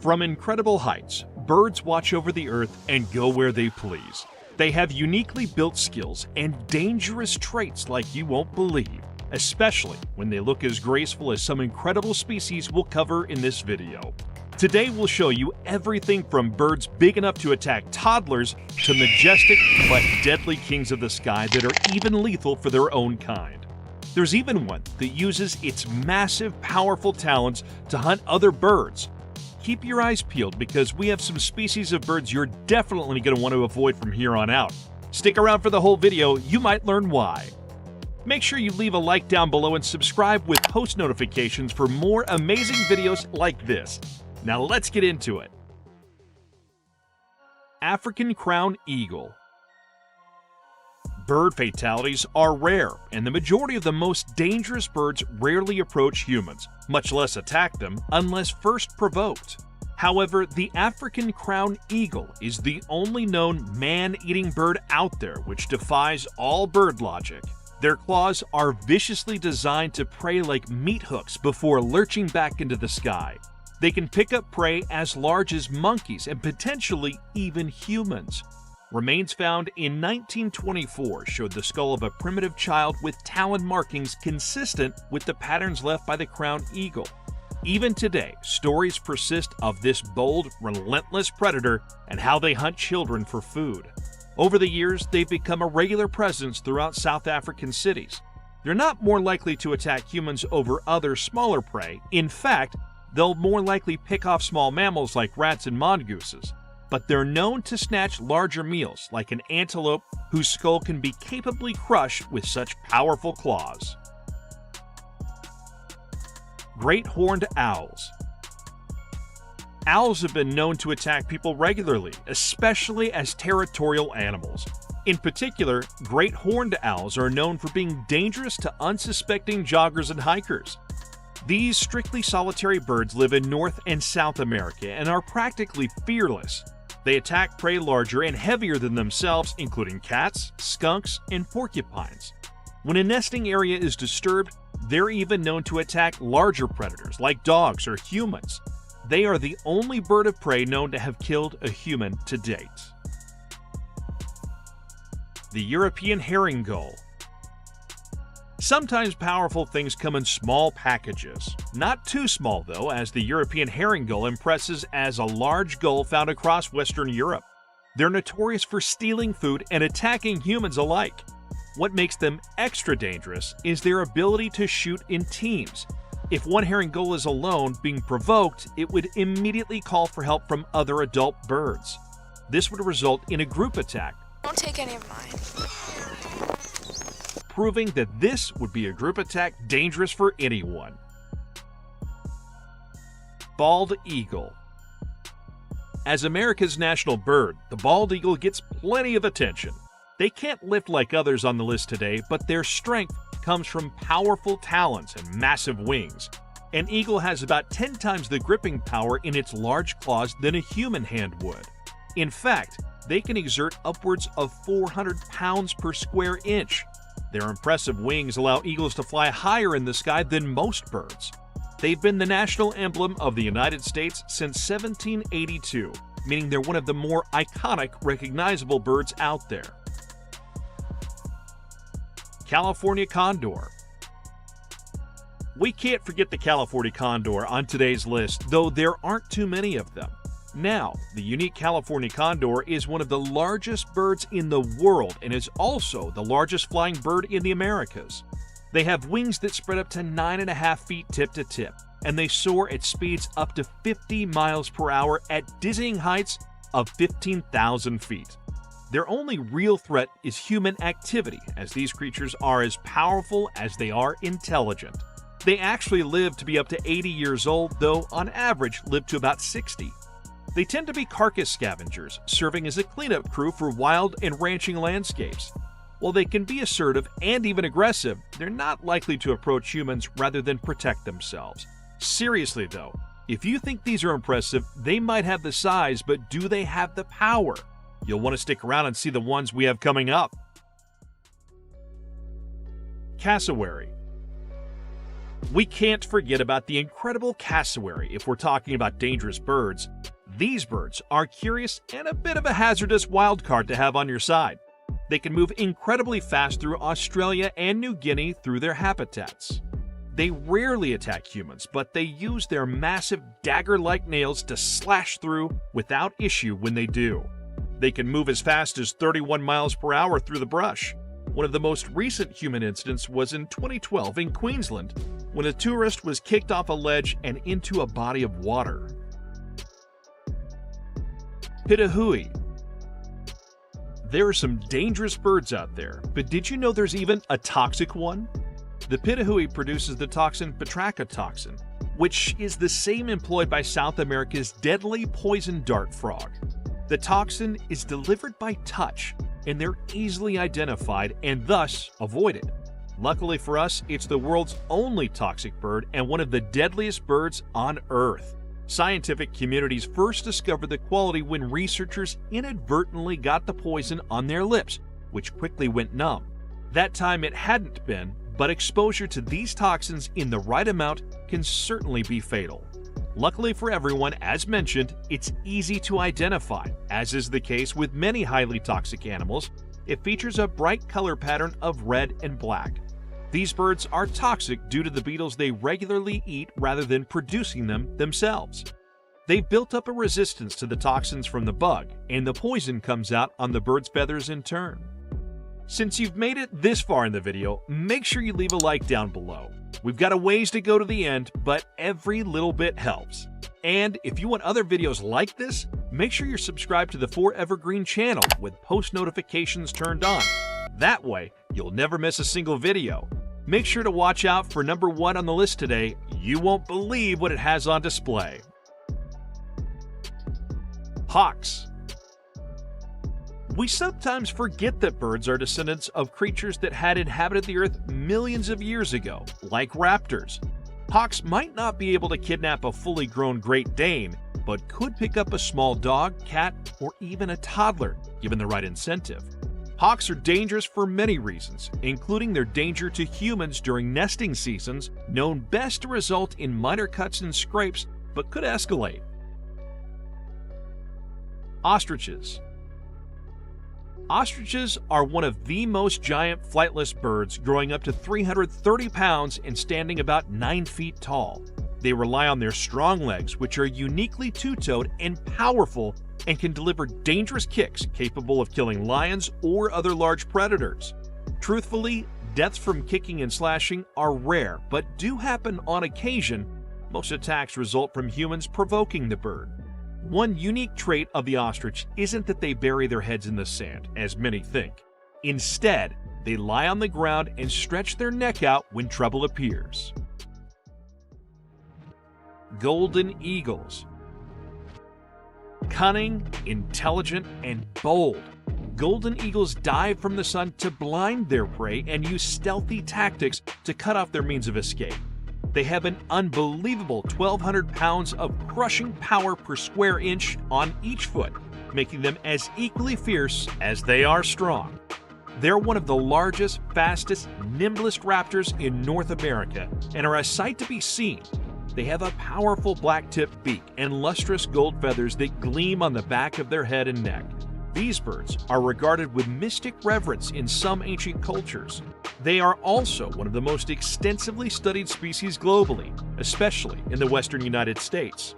From incredible heights, birds watch over the earth and go where they please. They have uniquely built skills and dangerous traits like you won't believe, especially when they look as graceful as some incredible species we'll cover in this video. Today we'll show you everything from birds big enough to attack toddlers to majestic but deadly kings of the sky that are even lethal for their own kind. There's even one that uses its massive, powerful talons to hunt other birds. Keep your eyes peeled because we have some species of birds you're definitely going to want to avoid from here on out. Stick around for the whole video, you might learn why. Make sure you leave a like down below and subscribe with post notifications for more amazing videos like this. Now let's get into it. African crown eagle. Bird fatalities are rare, and the majority of the most dangerous birds rarely approach humans, much less attack them unless first provoked. However, the African crown eagle is the only known man-eating bird out there which defies all bird logic. Their claws are viciously designed to prey like meat hooks before lurching back into the sky. They can pick up prey as large as monkeys and potentially even humans. Remains found in 1924 showed the skull of a primitive child with talon markings consistent with the patterns left by the crown eagle. Even today, stories persist of this bold, relentless predator and how they hunt children for food. Over the years, they've become a regular presence throughout South African cities. They're not more likely to attack humans over other smaller prey. In fact, they'll more likely pick off small mammals like rats and mongooses. But they're known to snatch larger meals, like an antelope whose skull can be capably crushed with such powerful claws. Great horned owls. Owls have been known to attack people regularly, especially as territorial animals. In particular, great horned owls are known for being dangerous to unsuspecting joggers and hikers. These strictly solitary birds live in North and South America and are practically fearless. They attack prey larger and heavier than themselves, including cats, skunks, and porcupines. When a nesting area is disturbed, they're even known to attack larger predators like dogs or humans. They are the only bird of prey known to have killed a human to date. The European herring gull. Sometimes powerful things come in small packages. Not too small though, as the European herring gull impresses as a large gull found across Western Europe. They're notorious for stealing food and attacking humans alike. What makes them extra dangerous is their ability to shoot in teams. If one herring gull is alone being provoked, it would immediately call for help from other adult birds. This would result in a group attack. Don't take any of mine. Proving that this would be a group attack dangerous for anyone. Bald eagle. As America's national bird, the bald eagle gets plenty of attention. They can't lift like others on the list today, but their strength comes from powerful talons and massive wings. An eagle has about 10 times the gripping power in its large claws than a human hand would. In fact, they can exert upwards of 400 pounds per square inch. Their impressive wings allow eagles to fly higher in the sky than most birds. They've been the national emblem of the United States since 1782, meaning they're one of the more iconic, recognizable birds out there. California condor. We can't forget the California condor on today's list, though there aren't too many of them. Now, the unique California condor is one of the largest birds in the world and is also the largest flying bird in the Americas. They have wings that spread up to 9.5 feet tip to tip, and they soar at speeds up to 50 miles per hour at dizzying heights of 15,000 feet. Their only real threat is human activity, as these creatures are as powerful as they are intelligent. They actually live to be up to 80 years old, though on average live to about 60. They tend to be carcass scavengers, serving as a cleanup crew for wild and ranching landscapes. While they can be assertive and even aggressive, they're not likely to approach humans rather than protect themselves. Seriously though, if you think these are impressive, they might have the size, but do they have the power? You'll want to stick around and see the ones we have coming up. Cassowary. We can't forget about the incredible cassowary if we're talking about dangerous birds. These birds are curious and a bit of a hazardous wild card to have on your side. They can move incredibly fast through Australia and New Guinea through their habitats. They rarely attack humans, but they use their massive dagger-like nails to slash through without issue when they do. They can move as fast as 31 miles per hour through the brush. One of the most recent human incidents was in 2012 in Queensland, when a tourist was kicked off a ledge and into a body of water. Pitahui. There are some dangerous birds out there, but did you know there's even a toxic one? The pitahui produces the toxin batrachotoxin, which is the same employed by South America's deadly poison dart frog. The toxin is delivered by touch, and they're easily identified and thus avoided. Luckily for us, it's the world's only toxic bird and one of the deadliest birds on Earth. Scientific communities first discovered the quality when researchers inadvertently got the poison on their lips, which quickly went numb. That time it hadn't been, but exposure to these toxins in the right amount can certainly be fatal. Luckily for everyone, as mentioned, it's easy to identify. As is the case with many highly toxic animals, it features a bright color pattern of red and black. These birds are toxic due to the beetles they regularly eat rather than producing them themselves. They've built up a resistance to the toxins from the bug, and the poison comes out on the bird's feathers in turn. Since you've made it this far in the video, make sure you leave a like down below. We've got a ways to go to the end, but every little bit helps. And if you want other videos like this, make sure you're subscribed to the Forever Green channel with post notifications turned on. That way, you'll never miss a single video. Make sure to watch out for number 1 on the list today. You won't believe what it has on display. Hawks. We sometimes forget that birds are descendants of creatures that had inhabited the earth millions of years ago, like raptors. Hawks might not be able to kidnap a fully grown Great Dane, but could pick up a small dog, cat, or even a toddler, given the right incentive. Hawks are dangerous for many reasons, including their danger to humans during nesting seasons, known best to result in minor cuts and scrapes, but could escalate. Ostriches. Ostriches are one of the most giant flightless birds, growing up to 330 pounds and standing about 9 feet tall. They rely on their strong legs, which are uniquely two-toed and powerful and can deliver dangerous kicks capable of killing lions or other large predators. Truthfully, deaths from kicking and slashing are rare, but do happen on occasion. Most attacks result from humans provoking the bird. One unique trait of the ostrich isn't that they bury their heads in the sand, as many think. Instead, they lie on the ground and stretch their neck out when trouble appears. Golden eagles. Cunning, intelligent, and bold, golden eagles dive from the sun to blind their prey and use stealthy tactics to cut off their means of escape. They have an unbelievable 1,200 pounds of crushing power per square inch on each foot, making them as equally fierce as they are strong. They're one of the largest, fastest, nimblest raptors in North America and are a sight to be seen. They have a powerful black-tipped beak and lustrous gold feathers that gleam on the back of their head and neck. These birds are regarded with mystic reverence in some ancient cultures. They are also one of the most extensively studied species globally, especially in the western United States.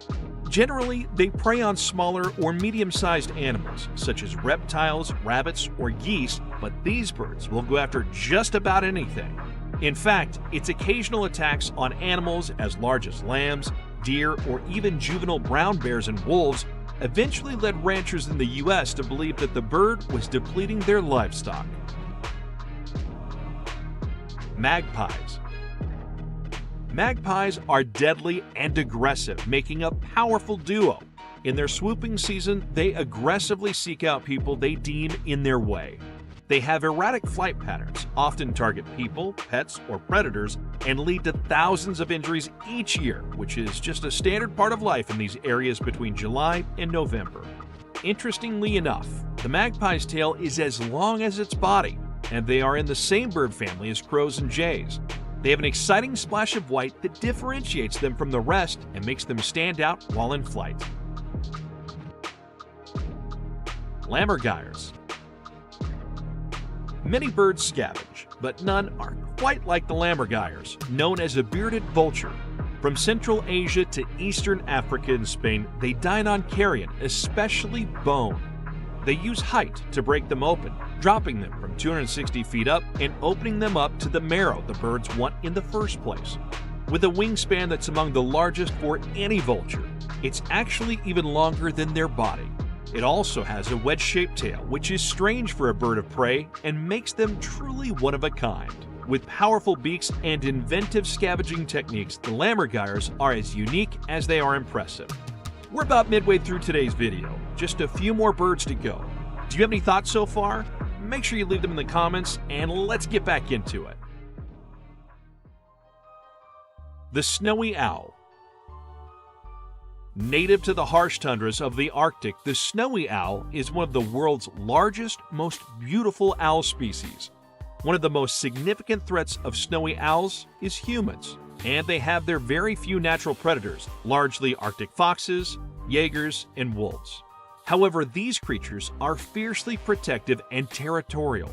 Generally, they prey on smaller or medium-sized animals, such as reptiles, rabbits, or geese, but these birds will go after just about anything. In fact, its occasional attacks on animals as large as lambs, deer, or even juvenile brown bears and wolves eventually led ranchers in the U.S. to believe that the bird was depleting their livestock. Magpies. Magpies are deadly and aggressive, making a powerful duo. In their swooping season, they aggressively seek out people they deem in their way. They have erratic flight patterns, often target people, pets, or predators, and lead to thousands of injuries each year, which is just a standard part of life in these areas between July and November. Interestingly enough, the magpie's tail is as long as its body, and they are in the same bird family as crows and jays. They have an exciting splash of white that differentiates them from the rest and makes them stand out while in flight. Lammergeiers. Many birds scavenge, but none are quite like the lammergeiers, known as a bearded vulture. From Central Asia to Eastern Africa and Spain, they dine on carrion, especially bone. They use height to break them open, dropping them from 260 feet up and opening them up to the marrow the birds want in the first place. With a wingspan that's among the largest for any vulture, it's actually even longer than their body. It also has a wedge-shaped tail, which is strange for a bird of prey and makes them truly one of a kind. With powerful beaks and inventive scavenging techniques, the lammergeiers are as unique as they are impressive. We're about midway through today's video, just a few more birds to go. Do you have any thoughts so far? Make sure you leave them in the comments and let's get back into it. The snowy owl. Native to the harsh tundras of the Arctic, the snowy owl is one of the world's largest, most beautiful owl species. One of the most significant threats of snowy owls is humans, and they have their very few natural predators, largely Arctic foxes, jaegers, and wolves. However, these creatures are fiercely protective and territorial.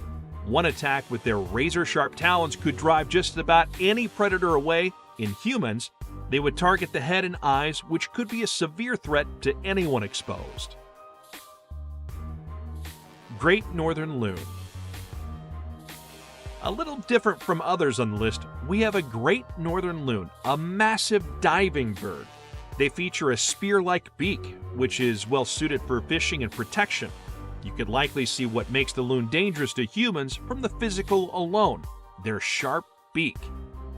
One attack with their razor-sharp talons could drive just about any predator away. In humans, they would target the head and eyes, which could be a severe threat to anyone exposed. Great Northern Loon. A little different from others on the list, we have a great northern loon, a massive diving bird. They feature a spear-like beak, which is well suited for fishing and protection. You could likely see what makes the loon dangerous to humans from the physical alone, their sharp beak.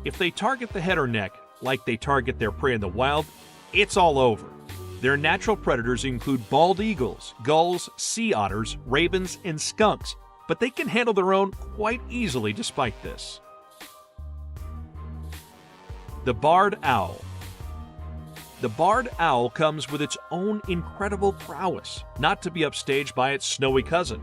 If they target the head or neck, like they target their prey in the wild, it's all over. Their natural predators include bald eagles, gulls, sea otters, ravens, and skunks, but they can handle their own quite easily despite this. The barred owl. The barred owl comes with its own incredible prowess, not to be upstaged by its snowy cousin.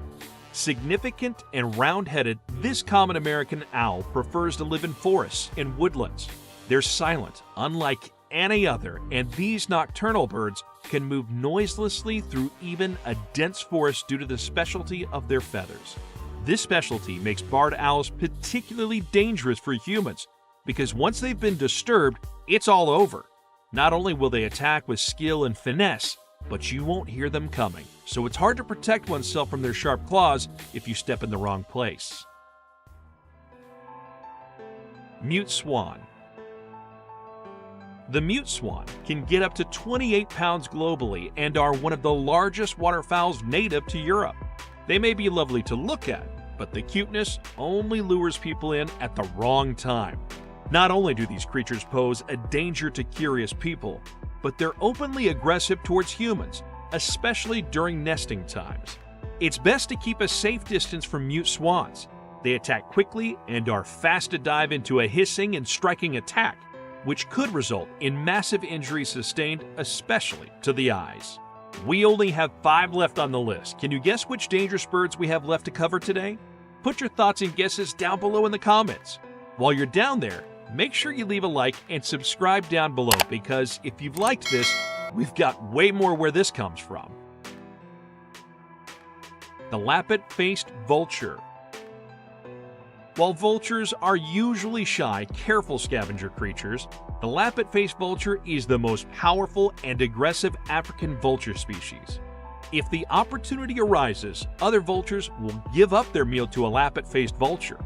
Significant and round-headed, this common American owl prefers to live in forests and woodlands. They're silent, unlike any other, and these nocturnal birds can move noiselessly through even a dense forest due to the specialty of their feathers. This specialty makes barred owls particularly dangerous for humans because once they've been disturbed, it's all over. Not only will they attack with skill and finesse, but you won't hear them coming, so it's hard to protect oneself from their sharp claws if you step in the wrong place. Mute swan. The mute swan can get up to 28 pounds globally and are one of the largest waterfowls native to Europe. They may be lovely to look at, but the cuteness only lures people in at the wrong time. Not only do these creatures pose a danger to curious people, but they're openly aggressive towards humans, especially during nesting times. It's best to keep a safe distance from mute swans. They attack quickly and are fast to dive into a hissing and striking attack, which could result in massive injuries sustained, especially to the eyes. We only have 5 left on the list. Can you guess which dangerous birds we have left to cover today? Put your thoughts and guesses down below in the comments. While you're down there, make sure you leave a like and subscribe down below because if you've liked this, we've got way more where this comes from. The lappet-faced vulture. While vultures are usually shy, careful scavenger creatures, the lappet-faced vulture is the most powerful and aggressive African vulture species. If the opportunity arises, other vultures will give up their meal to a lappet-faced vulture.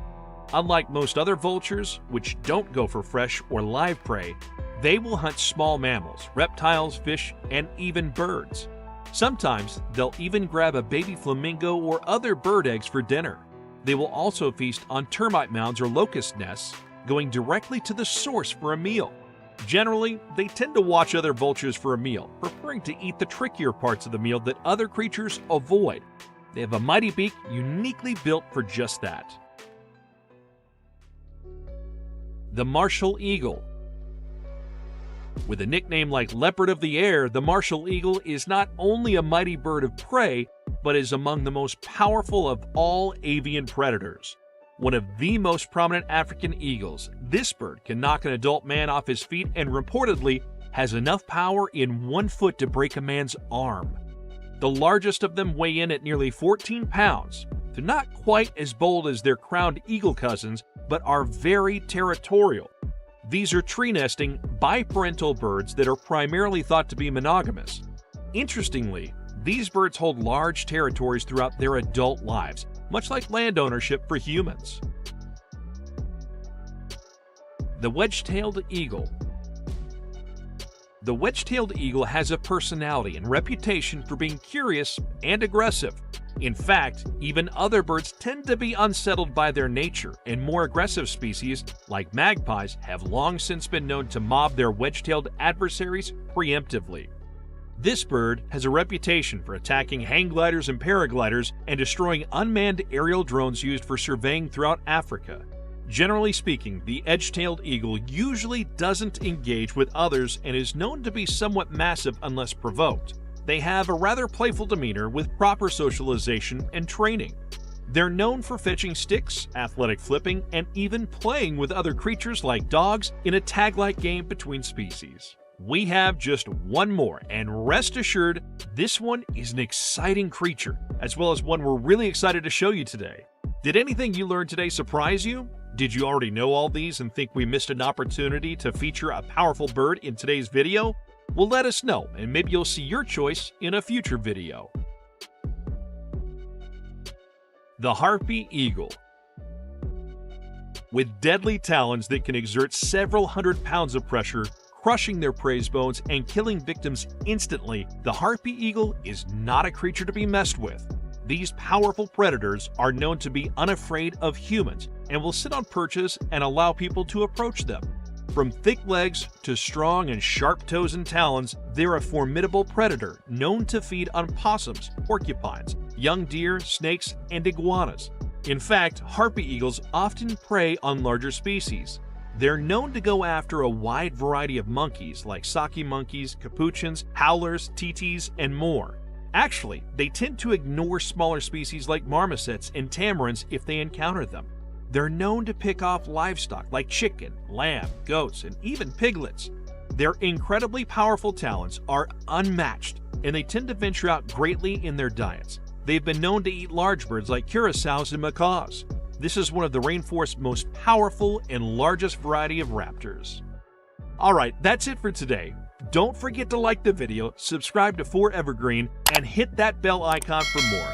Unlike most other vultures, which don't go for fresh or live prey, they will hunt small mammals, reptiles, fish, and even birds. Sometimes they'll even grab a baby flamingo or other bird eggs for dinner. They will also feast on termite mounds or locust nests, going directly to the source for a meal. Generally, they tend to watch other vultures for a meal, preferring to eat the trickier parts of the meal that other creatures avoid. They have a mighty beak uniquely built for just that. The Martial Eagle. With a nickname like Leopard of the Air, the Martial Eagle is not only a mighty bird of prey, but is among the most powerful of all avian predators. one of the most prominent African eagles. This bird can knock an adult man off his feet and reportedly has enough power in 1 foot to break a man's arm. The largest of them weigh in at nearly 14 pounds. They're not quite as bold as their crowned eagle cousins, but are very territorial. These are tree-nesting, biparental birds that are primarily thought to be monogamous. Interestingly, these birds hold large territories throughout their adult lives, much like land ownership for humans. The wedge-tailed eagle. The wedge-tailed eagle has a personality and reputation for being curious and aggressive. In fact, even other birds tend to be unsettled by their nature, and more aggressive species, like magpies, have long since been known to mob their wedge-tailed adversaries preemptively. This bird has a reputation for attacking hang gliders and paragliders and destroying unmanned aerial drones used for surveying throughout Africa. Generally speaking, the edge-tailed eagle usually doesn't engage with others and is known to be somewhat massive unless provoked. They have a rather playful demeanor with proper socialization and training. They're known for fetching sticks, athletic flipping, and even playing with other creatures like dogs in a tag-like game between species. We have just one more, and rest assured, this one is an exciting creature, as well as one we're really excited to show you today. Did anything you learned today surprise you? Did you already know all these and think we missed an opportunity to feature a powerful bird in today's video? Well, let us know, and maybe you'll see your choice in a future video. The harpy eagle. With deadly talons that can exert several hundred pounds of pressure, crushing their prey's bones and killing victims instantly, the harpy eagle is not a creature to be messed with. These powerful predators are known to be unafraid of humans and will sit on perches and allow people to approach them. From thick legs to strong and sharp toes and talons, they're a formidable predator known to feed on possums, porcupines, young deer, snakes, and iguanas. In fact, harpy eagles often prey on larger species. They're known to go after a wide variety of monkeys like saki monkeys, capuchins, howlers, titis, and more. Actually, they tend to ignore smaller species like marmosets and tamarins if they encounter them. They're known to pick off livestock like chicken, lamb, goats, and even piglets. Their incredibly powerful talons are unmatched, and they tend to venture out greatly in their diets. They've been known to eat large birds like curassows and macaws. This is one of the rainforest's most powerful and largest variety of raptors. Alright, that's it for today. Don't forget to like the video, subscribe to 4Evergreen, and hit that bell icon for more.